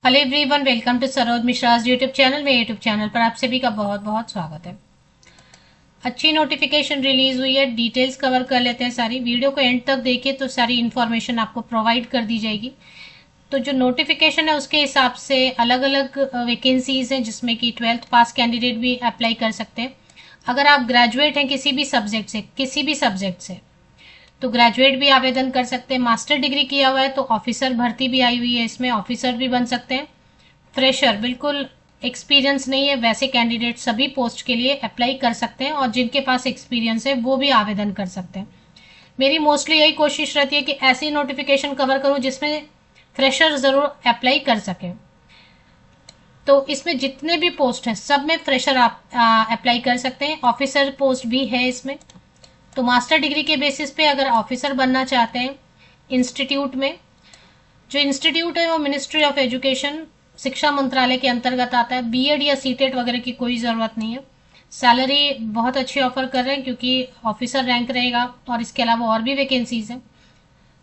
Hello everyone, welcome to Saroj Mishra's YouTube channel. मेरे YouTube channel पर आप सभी का बहुत बहुत स्वागत है। अच्छी नोटिफिकेशन रिलीज हुई है, डिटेल्स कवर कर लेते हैं सारी। वीडियो को एंड तक देखिए तो सारी इन्फॉर्मेशन आपको प्रोवाइड कर दी जाएगी। तो जो नोटिफिकेशन है उसके हिसाब से अलग अलग वैकेंसीज हैं, जिसमें कि 12th पास कैंडिडेट भी अप्लाई कर सकते हैं। अगर आप ग्रेजुएट हैं किसी भी सब्जेक्ट से तो ग्रेजुएट भी आवेदन कर सकते हैं। मास्टर डिग्री किया हुआ है तो ऑफिसर भर्ती भी आई हुई है, इसमें ऑफिसर भी बन सकते हैं। फ्रेशर, बिल्कुल एक्सपीरियंस नहीं है, वैसे कैंडिडेट सभी पोस्ट के लिए अप्लाई कर सकते हैं, और जिनके पास एक्सपीरियंस है वो भी आवेदन कर सकते हैं। मेरी मोस्टली यही कोशिश रहती है कि ऐसी नोटिफिकेशन कवर करूं जिसमें फ्रेशर जरूर अप्लाई कर सके। तो इसमें जितने भी पोस्ट हैं सब में फ्रेशर आप अप्लाई कर सकते हैं। ऑफिसर पोस्ट भी है इसमें। तो मास्टर डिग्री के बेसिस पे अगर ऑफिसर बनना चाहते हैं इंस्टीट्यूट में, जो इंस्टीट्यूट है वो मिनिस्ट्री ऑफ एजुकेशन, शिक्षा मंत्रालय के अंतर्गत आता है। बीएड या सीटेट वगैरह की कोई ज़रूरत नहीं है। सैलरी बहुत अच्छी ऑफर कर रहे हैं क्योंकि ऑफिसर रैंक रहेगा, और इसके अलावा और भी वैकेंसीज हैं।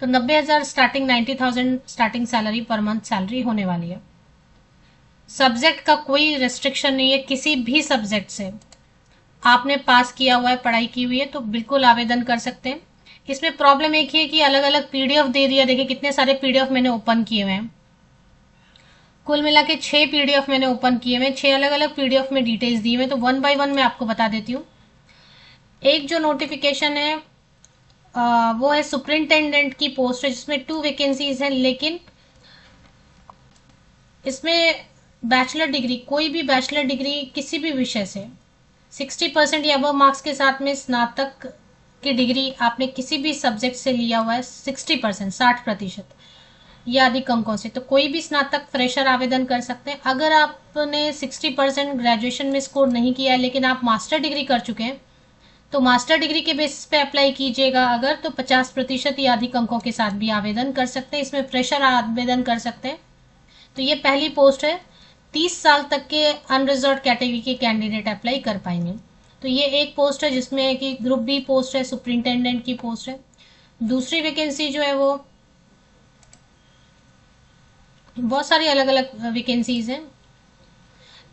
तो 90,000 starting, 90,000 starting salary per month salary होने वाली है। सब्जेक्ट का कोई रेस्ट्रिक्शन नहीं है, किसी भी सब्जेक्ट से आपने पास किया हुआ है, पढ़ाई की हुई है तो बिल्कुल आवेदन कर सकते हैं। इसमें प्रॉब्लम एक ही है कि अलग अलग पीडीएफ दे दिया। देखिए कितने सारे पीडीएफ मैंने ओपन किए हुए हैं। कुल मिला के 6 पीडीएफ मैंने ओपन किए हुए हैं, 6 अलग अलग पीडीएफ में डिटेल्स दी हुई है। तो वन बाय वन मैं आपको बता देती हूँ। एक जो नोटिफिकेशन है वो है सुपरिंटेंडेंट की पोस्ट है, जिसमें 2 वैकेंसीज हैं, लेकिन इसमें बैचलर डिग्री, कोई भी बैचलर डिग्री किसी भी विषय से 60% या अबव मार्क्स के साथ में स्नातक की डिग्री आपने किसी भी सब्जेक्ट से लिया हुआ है, 60%, 60% या अधिक अंकों से, तो कोई भी स्नातक फ्रेशर आवेदन कर सकते हैं। अगर आपने 60% ग्रेजुएशन में स्कोर नहीं किया है लेकिन आप मास्टर डिग्री कर चुके हैं तो मास्टर डिग्री के बेसिस पे अप्लाई कीजिएगा। अगर तो 50% या अधिक अंकों के साथ भी आवेदन कर सकते हैं। इसमें फ्रेशर आवेदन कर सकते हैं। तो ये पहली पोस्ट है। 30 साल तक के अनरिजर्व कैटेगरी के कैंडिडेट अप्लाई कर पाएंगे। तो ये एक पोस्ट है जिसमें कि ग्रुप बी पोस्ट है, सुपरिंटेंडेंट की पोस्ट है। दूसरी वैकेंसी जो है वो बहुत सारी अलग अलग वैकेंसीज हैं।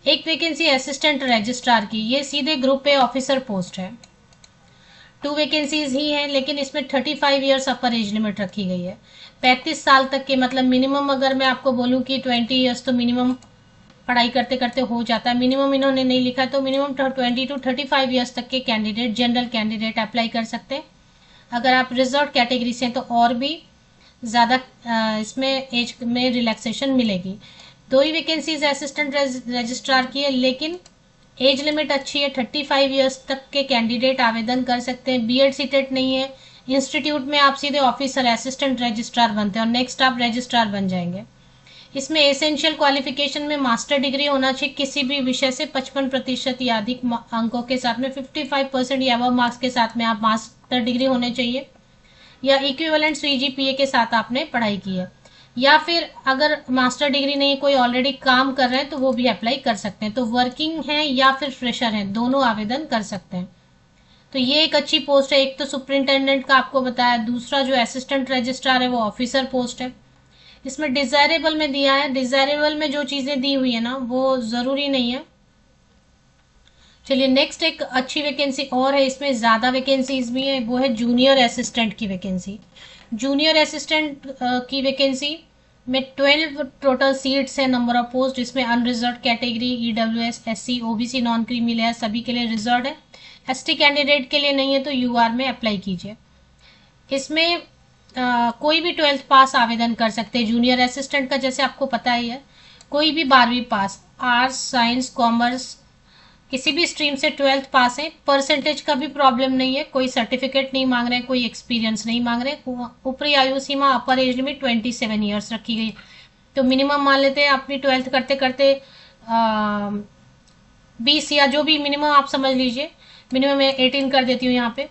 एक वैकेंसी असिस्टेंट रजिस्ट्रार की, ये सीधे ग्रुप ए ऑफिसर पोस्ट है। 2 वैकेंसीज ही हैं, लेकिन इसमें 35 ईयर्स अपर एज लिमिट रखी गई है। 35 साल तक के, मतलब मिनिमम अगर मैं आपको बोलूं कि 20 ईयर्स तो मिनिमम पढ़ाई करते करते हो जाता है। मिनिमम इन्होंने नहीं लिखा, तो मिनिमम 20 to 35 ईयर्स तक के कैंडिडेट, जनरल कैंडिडेट अप्लाई कर सकते हैं। अगर आप रिजर्व कैटेगरी से तो और भी ज़्यादा इसमें एज में रिलैक्सेशन मिलेगी। 2 ही वैकेंसीज असिस्टेंट रजिस्ट्रार की है, लेकिन एज लिमिट अच्छी है। 35 ईयर्स तक के कैंडिडेट आवेदन कर सकते हैं। बीएड सीटेट नहीं है। इंस्टीट्यूट में आप सीधे ऑफिसर असिस्टेंट रजिस्ट्रार बनते हैं और नेक्स्ट आप रजिस्ट्रार बन जाएंगे। इसमें एसेंशियल क्वालिफिकेशन में मास्टर डिग्री होना चाहिए किसी भी विषय से 55% या अधिक अंकों के साथ में, 55% या अबव मार्क्स के साथ में आप मास्टर डिग्री होने चाहिए, या इक्विवेलेंट सीजीपीए के साथ आपने पढ़ाई की है। या फिर अगर मास्टर डिग्री नहीं, कोई ऑलरेडी काम कर रहे हैं तो वो भी अप्लाई कर सकते हैं। तो वर्किंग है या फिर फ्रेशर है, दोनों आवेदन कर सकते हैं। तो ये एक अच्छी पोस्ट है। एक तो सुपरिंटेंडेंट का आपको बताया, दूसरा जो असिस्टेंट रजिस्ट्रार है वो ऑफिसर पोस्ट है। इसमें डिजायरेबल में दिया है। डिजायरेबल में जो चीजें दी हुई है ना वो जरूरी नहीं है। चलिए नेक्स्ट एक अच्छी वैकेंसी और है, इसमें ज्यादा वैकेंसीज भी है, वो है जूनियर असिस्टेंट की वैकेंसी। जूनियर असिस्टेंट की वैकेंसी में 12 टोटल सीट्स है, नंबर ऑफ पोस्ट। इसमें unreserved category, EWS, SC, OBC, non creamy layer सभी के लिए रिजर्व है। एसटी कैंडिडेट के लिए नहीं है तो यूआर में अप्लाई कीजिए। इसमें कोई भी 12th पास आवेदन कर सकते हैं। जूनियर असिस्टेंट का जैसे आपको पता ही है, कोई भी 12वीं पास, आर्ट्स, साइंस, कॉमर्स, किसी भी स्ट्रीम से 12th पास है। परसेंटेज का भी प्रॉब्लम नहीं है, कोई सर्टिफिकेट नहीं मांग रहे हैं, कोई एक्सपीरियंस नहीं मांग रहे। ऊपरी आयु सीमा, अपर एज लिमिट 27 ईयर्स रखी गई। तो मिनिमम मान लेते हैं अपनी 12th करते करते 20 या जो भी मिनिमम आप समझ लीजिए, मिनिमम मैं 18 कर देती हूँ यहाँ पे।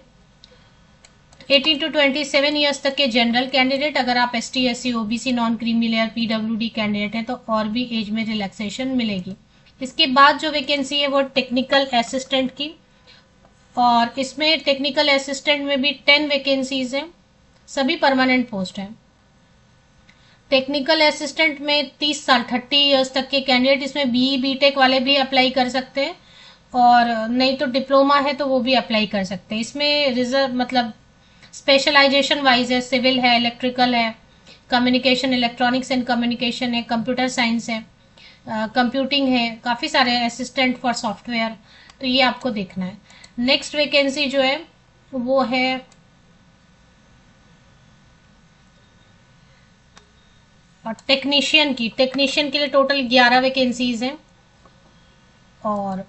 18 to 27 ईयर्स तक के जनरल कैंडिडेट। अगर आप ST, SC, OBC, non creamy layer, PWD candidate हैं तो और भी एज में रिलैक्सेशन मिलेगी। इसके बाद जो वैकेंसी है वो टेक्निकल असिस्टेंट की, और इसमें टेक्निकल असिस्टेंट में भी 10 वैकेंसीज हैं, सभी परमानेंट पोस्ट हैं। टेक्निकल असिस्टेंट में 30 साल 30 इयर्स तक के कैंडिडेट, इसमें बीई बीटेक वाले भी अप्लाई कर सकते हैं, और नहीं तो डिप्लोमा है तो वो भी अप्लाई कर सकते हैं। इसमें रिजर्व मतलब स्पेशलाइजेशन वाइज है, सिविल है, इलेक्ट्रिकल है, कम्युनिकेशन, इलेक्ट्रॉनिक्स एंड कम्युनिकेशन है, कंप्यूटर साइंस है, कंप्यूटिंग है, काफ़ी सारे असिस्टेंट फॉर सॉफ्टवेयर, तो ये आपको देखना है। नेक्स्ट वैकेंसी जो है वो है और टेक्नीशियन के लिए टोटल 11 वैकेंसीज हैं, और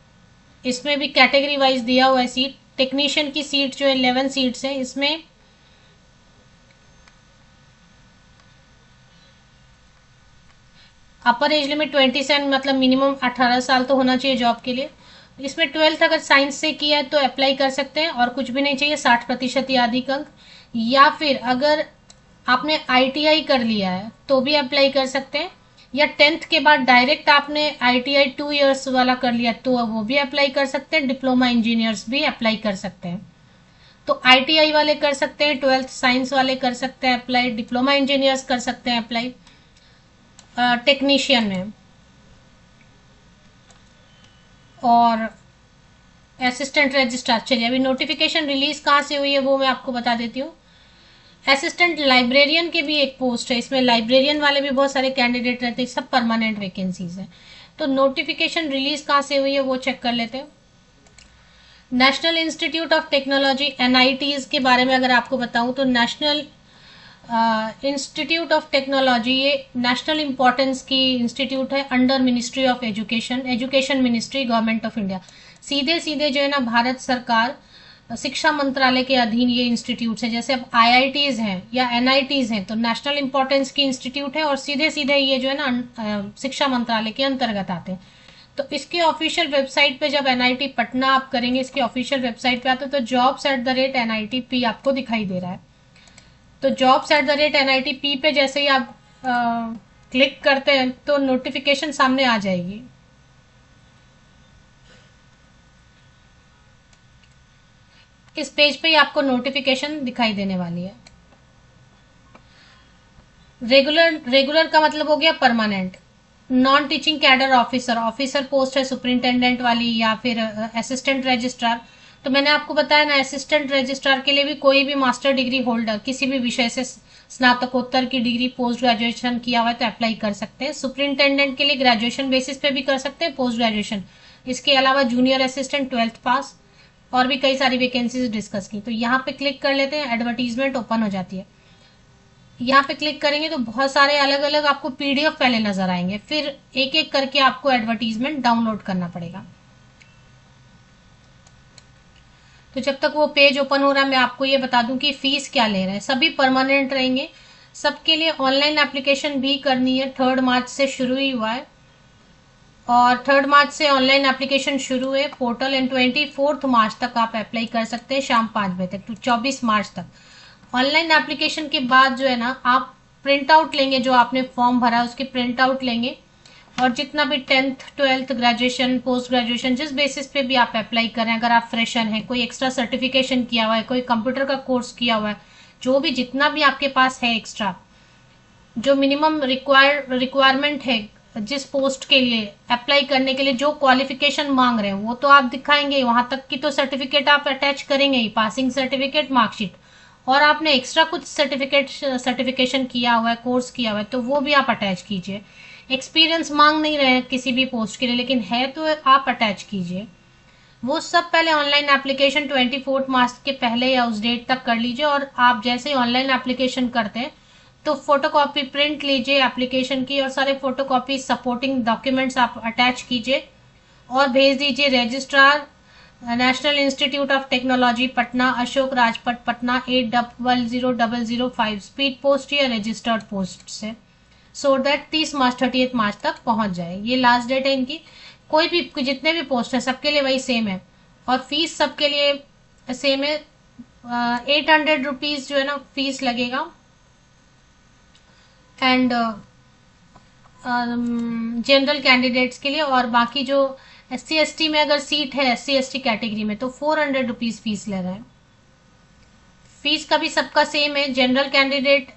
इसमें भी कैटेगरी वाइज दिया हुआ है सीट। टेक्नीशियन की सीट जो है 11 सीट्स है। इसमें अपर एज लिमिट 27, मतलब मिनिमम 18 साल तो होना चाहिए जॉब के लिए। इसमें 12th अगर साइंस से किया है तो अप्लाई कर सकते हैं, और कुछ भी नहीं चाहिए, 60% या अधिक अंक। या फिर अगर आपने आईटीआई कर लिया है तो भी अप्लाई कर सकते हैं, या 10th के बाद डायरेक्ट आपने आईटीआई 2 इयर्स वाला कर लिया तो वो भी अप्लाई कर सकते हैं। डिप्लोमा इंजीनियर्स भी अप्लाई कर सकते हैं। तो आईटीआई वाले कर सकते हैं, 12th साइंस वाले कर सकते हैं अप्लाई, डिप्लोमा इंजीनियर्स कर सकते हैं अप्लाई टेक्नीशियन में। और असिस्टेंट रजिस्ट्रार, चलिए अभी नोटिफिकेशन रिलीज कहाँ से हुई है वो मैं आपको बता देती हूँ। असिस्टेंट लाइब्रेरियन के भी एक पोस्ट है, इसमें लाइब्रेरियन वाले भी बहुत सारे कैंडिडेट रहते हैं, सब परमानेंट वैकेंसीज हैं। तो नोटिफिकेशन रिलीज कहाँ से हुई है वो चेक कर लेते हैं। National institute of technology NITs के बारे में अगर आपको बताऊं तो नेशनल इंस्टीट्यूट ऑफ टेक्नोलॉजी ये नेशनल इंपॉर्टेंस की इंस्टीट्यूट है under ministry of education ministry, government of India. सीधे सीधे जो है ना भारत सरकार शिक्षा मंत्रालय के अधीन ये इंस्टीट्यूट है। जैसे अब आईआईटीज हैं या एनआईटीज हैं तो नेशनल इंपॉर्टेंस की इंस्टीट्यूट है, और सीधे सीधे ये जो है ना शिक्षा मंत्रालय के अंतर्गत आते हैं। तो इसके ऑफिशियल वेबसाइट पे जब एनआईटी पटना आप करेंगे, इसकी ऑफिशियल वेबसाइट पे आते तो jobs@NITP आपको दिखाई दे रहा है। तो jobs@NITP पे जैसे ही आप क्लिक करते हैं तो नोटिफिकेशन सामने आ जाएगी। इस पेज पे ही आपको नोटिफिकेशन दिखाई देने वाली है। रेगुलर का मतलब हो गया permanent. Non teaching cadre officer post है सुपरिंटेंडेंट वाली, या फिर असिस्टेंट रजिस्ट्रार। तो मैंने आपको बताया ना, असिस्टेंट रजिस्ट्रार के लिए भी कोई भी मास्टर डिग्री होल्डर किसी भी विषय से स्नातकोत्तर की डिग्री, पोस्ट ग्रेजुएशन किया हुआ है तो अप्लाई कर सकते हैं। सुपरिंटेंडेंट के लिए ग्रेजुएशन बेसिस पे भी कर सकते हैं, पोस्ट ग्रेजुएशन। इसके अलावा जूनियर असिस्टेंट 12th पास, और भी कई सारी वैकेंसीज डिस्कस की। तो यहाँ पे क्लिक कर लेते हैं, एडवर्टीजमेंट ओपन हो जाती है। यहाँ पे क्लिक करेंगे तो बहुत सारे अलग अलग आपको पीडीएफ पहले नजर आएंगे, फिर एक एक करके आपको एडवर्टीजमेंट डाउनलोड करना पड़ेगा। तो जब तक वो पेज ओपन हो रहा है मैं आपको ये बता दूं कि फीस क्या ले रहे हैं। सभी परमानेंट रहेंगे, सबके लिए ऑनलाइन एप्लीकेशन भी करनी है। 3 मार्च से शुरू ही हुआ है, और 3 मार्च से ऑनलाइन एप्लीकेशन शुरू है पोर्टल, एंड 24 मार्च तक आप अप्लाई कर सकते हैं शाम 5 बजे तक, तो 24 मार्च तक। ऑनलाइन एप्लीकेशन के बाद जो है ना आप प्रिंट आउट लेंगे, जो आपने फॉर्म भरा है उसकी प्रिंट आउट लेंगे, और जितना भी 10th 12th graduation, post graduation, जिस बेसिस पे भी आप अप्लाई करें, अगर आप फ्रेशर हैं, कोई एक्स्ट्रा सर्टिफिकेशन किया हुआ है, कोई कंप्यूटर का कोर्स किया हुआ है, जो भी जितना भी आपके पास है एक्स्ट्रा, जो मिनिमम रिक्वायरमेंट है जिस पोस्ट के लिए अप्लाई करने के लिए जो क्वालिफिकेशन मांग रहे हैं वो तो आप दिखाएंगे, वहां तक की तो सर्टिफिकेट आप अटैच करेंगे ही, पासिंग सर्टिफिकेट, मार्कशीट। और आपने एक्स्ट्रा कुछ सर्टिफिकेशन किया हुआ है, कोर्स किया हुआ है, तो वो भी आप अटैच कीजिए। एक्सपीरियंस मांग नहीं रहे हैं किसी भी पोस्ट के लिए, लेकिन है तो आप अटैच कीजिए। वो सब पहले ऑनलाइन एप्लीकेशन 24 मार्च के पहले या उस डेट तक कर लीजिए। और आप जैसे ही ऑनलाइन एप्लीकेशन करते हैं तो फोटोकॉपी प्रिंट लीजिए एप्लीकेशन की, और सारे फोटोकॉपी सपोर्टिंग डॉक्यूमेंट्स आप अटैच कीजिए और भेज दीजिए registrar, national institute of technology Patna, Ashok Rajpath Patna 810005, speed post या रजिस्टर्ड पोस्ट से, सो दैट 30 मार्च 30 मार्च तक पहुंच जाए। ये लास्ट डेट है इनकी। कोई भी जितने भी पोस्ट है सबके लिए वही सेम है, और फीस सबके लिए सेम है। 800 रुपीज जो है ना फीस लगेगा। एंड जनरल कैंडिडेट्स के लिए, और बाकी जो SC ST में अगर सीट है SC ST कैटेगरी में तो 400 रुपीज फीस ले रहे हैं। फीस का भी सबका सेम है। General candidate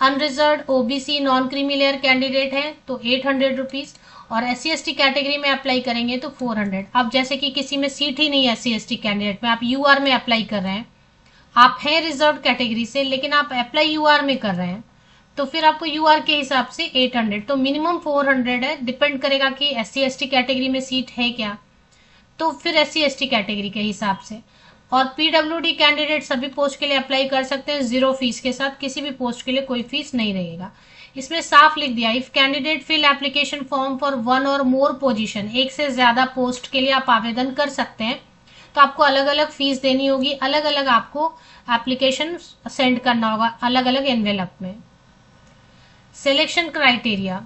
unreserved OBC non creamy layer candidate है तो 800 रुपीज, और SC/ST कैटेगरी में अप्लाई करेंगे तो 400। अब जैसे कि किसी में सीट ही नहीं है SC/ST कैंडिडेट में, आप UR में अप्लाई कर रहे हैं, आप हैं रिजर्व कैटेगरी से लेकिन आप अप्लाई UR में कर रहे हैं, तो फिर आपको UR के हिसाब से 800, तो मिनिमम 400 है। डिपेंड करेगा कि SC/ST कैटेगरी में सीट है क्या, तो फिर SC/ST कैटेगरी के हिसाब से। और PWD कैंडिडेट सभी पोस्ट के लिए अप्लाई कर सकते हैं 0 फीस के साथ, किसी भी पोस्ट के लिए कोई फीस नहीं रहेगा। इसमें साफ लिख दिया, if candidate fill application form for 1 और मोर पोजीशन, एक से ज्यादा पोस्ट के लिए आप आवेदन कर सकते हैं, तो आपको अलग अलग फीस देनी होगी, अलग अलग आपको एप्लीकेशन सेंड करना होगा अलग अलग एनवेलप में। सिलेक्शन क्राइटेरिया,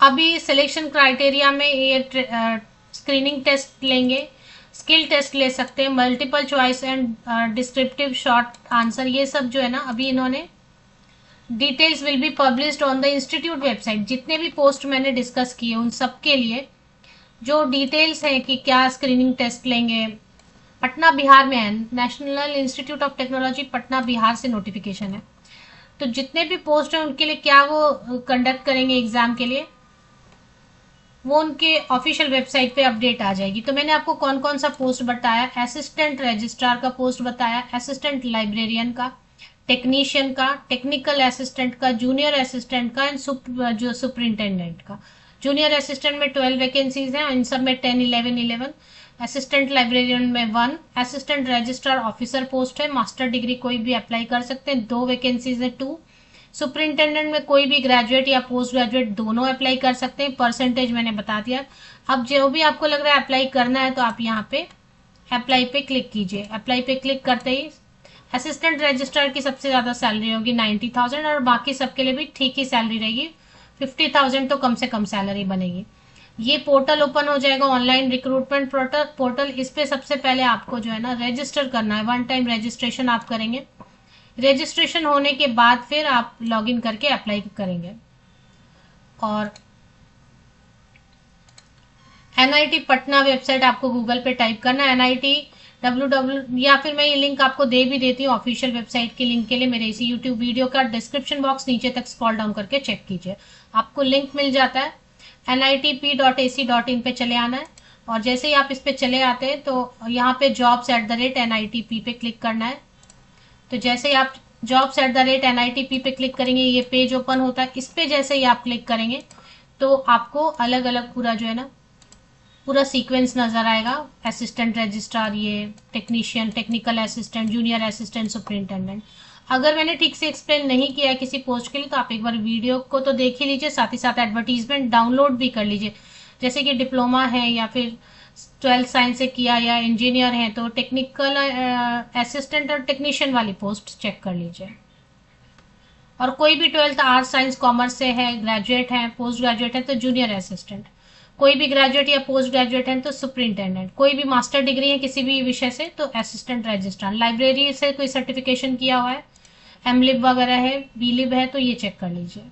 अभी सिलेक्शन क्राइटेरिया में ये स्क्रीनिंग टेस्ट लेंगे, स्किल टेस्ट ले सकते हैं, multiple choice and descriptive short answer, ये सब जो है ना अभी इन्होंने details will be published on the institute website. जितने भी पोस्ट मैंने डिस्कस किए उन सब के लिए जो डिटेल्स है कि क्या स्क्रीनिंग टेस्ट लेंगे, पटना बिहार में है, national institute of technology Patna Bihar से नोटिफिकेशन है, तो जितने भी पोस्ट हैं उनके लिए क्या वो कंडक्ट करेंगे एग्जाम के लिए, वो उनके ऑफिशियल वेबसाइट पे अपडेट आ जाएगी। तो मैंने आपको कौन कौन सा पोस्ट बताया, असिस्टेंट रजिस्ट्रार का पोस्ट बताया, असिस्टेंट लाइब्रेरियन का, टेक्नीशियन का, टेक्निकल असिस्टेंट का, जूनियर असिस्टेंट का एंड जो सुपरिंटेंडेंट का। जूनियर असिस्टेंट में 12 वैकेंसीज हैं, इन सब में 10, 11, 11। असिस्टेंट लाइब्रेरियन में 1, असिस्टेंट रजिस्ट्रार ऑफिसर पोस्ट है, मास्टर डिग्री कोई भी अप्लाई कर सकते हैं, 2 वैकेंसीज है 2। सुपरिंटेंडेंट में कोई भी ग्रेजुएट या पोस्ट ग्रेजुएट दोनों अप्लाई कर सकते हैं, परसेंटेज मैंने बता दिया। अब जो भी आपको लग रहा है अप्लाई करना है तो आप यहाँ पे अप्लाई पे क्लिक कीजिए। अप्लाई पे क्लिक करते ही असिस्टेंट रजिस्ट्रार की सबसे ज्यादा सैलरी होगी 90,000, और बाकी सबके लिए भी ठीक ही सैलरी रहेगी, 50,000 तो कम से कम सैलरी बनेगी। ये पोर्टल ओपन हो जाएगा, ऑनलाइन रिक्रूटमेंट पोर्टल। इस पे सबसे पहले आपको जो है ना रजिस्टर करना है, 1 टाइम रजिस्ट्रेशन आप करेंगे। रजिस्ट्रेशन होने के बाद फिर आप लॉगिन करके अप्लाई करेंगे। और NIT पटना वेबसाइट आपको गूगल पे टाइप करना है, NIT www, या फिर मैं ये लिंक आपको दे भी देती हूँ ऑफिशियल वेबसाइट के लिंक के लिए, मेरे इसी यूट्यूब वीडियो का डिस्क्रिप्शन बॉक्स नीचे तक स्क्रॉल डाउन करके चेक कीजिए, आपको लिंक मिल जाता है। nitp.ac.in पे चले आना है, और जैसे ही आप इस पे चले आते हैं तो यहाँ पे jobs@NITP पे क्लिक करना है। तो जैसे ही आप jobs@NITP पे क्लिक करेंगे ये पेज ओपन होता है। इस पे जैसे ही आप क्लिक करेंगे तो आपको अलग अलग पूरा जो है ना पूरा सीक्वेंस नजर आएगा, असिस्टेंट रजिस्ट्रार, ये technician, technical assistant, junior assistant, superintendent. अगर मैंने ठीक से एक्सप्लेन नहीं किया है किसी पोस्ट के लिए तो आप एक बार वीडियो को तो देख ही लीजिए, साथ ही साथ एडवर्टीजमेंट डाउनलोड भी कर लीजिए। जैसे कि डिप्लोमा है या फिर 12th साइंस से किया या इंजीनियर है तो टेक्निकल असिस्टेंट और टेक्नीशियन वाली पोस्ट चेक कर लीजिए। और कोई भी 12th आर्ट्स साइंस कॉमर्स से है, ग्रेजुएट है, पोस्ट ग्रेजुएट है तो जूनियर असिस्टेंट, कोई भी ग्रेजुएट या पोस्ट ग्रेजुएट है तो सुपरिंटेंडेंट, कोई भी मास्टर डिग्री है किसी भी विषय से तो असिस्टेंट रजिस्ट्रार, लाइब्रेरी से कोई सर्टिफिकेशन किया हुआ है, MLib वगैरह है, BLib है तो ये चेक कर लीजिए।